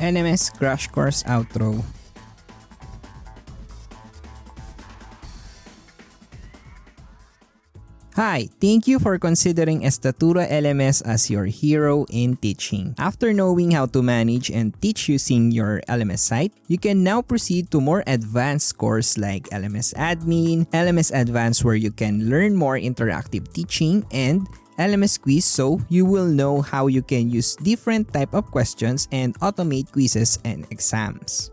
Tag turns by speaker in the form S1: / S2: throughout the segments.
S1: LMS Crash Course Outro. Hi, thank you for considering Estatoora LMS as your hero in teaching. After knowing how to manage and teach using your LMS site, you can now proceed to more advanced course like LMS Admin, LMS Advance where you can learn more interactive teaching, and LMS Quiz so you will know how you can use different type of questions and automate quizzes and exams.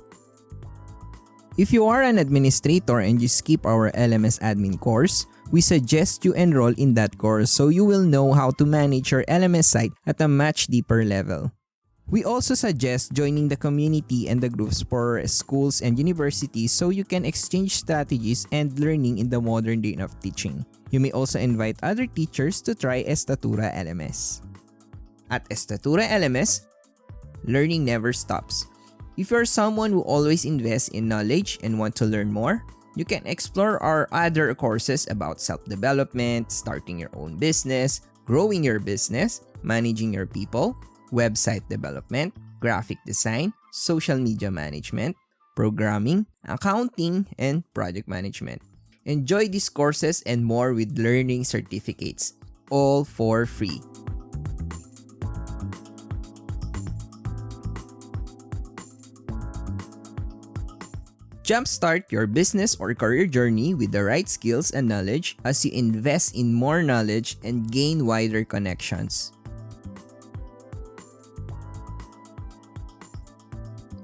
S1: If you are an administrator and you skip our LMS Admin course, we suggest you enroll in that course so you will know how to manage your LMS site at a much deeper level. We also suggest joining the community and the groups for schools and universities so you can exchange strategies and learning in the modern day of teaching. You may also invite other teachers to try Estatoora LMS. At Estatoora LMS, learning never stops. If you're someone who always invests in knowledge and want to learn more, you can explore our other courses about self-development, starting your own business, growing your business, managing your people, website development, graphic design, social media management, programming, accounting, and project management. Enjoy these courses and more with learning certificates, all for free. Jumpstart your business or career journey with the right skills and knowledge as you invest in more knowledge and gain wider connections.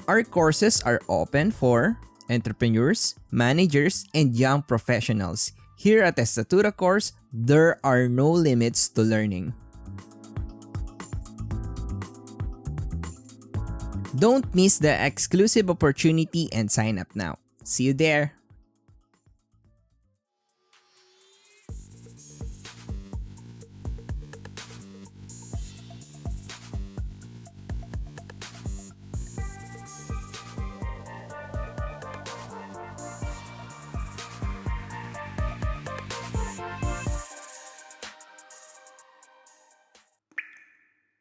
S1: Our courses are open for entrepreneurs, managers, and young professionals. Here at Estatoora Course, there are no limits to learning. Don't miss the exclusive opportunity and sign up now. See you there!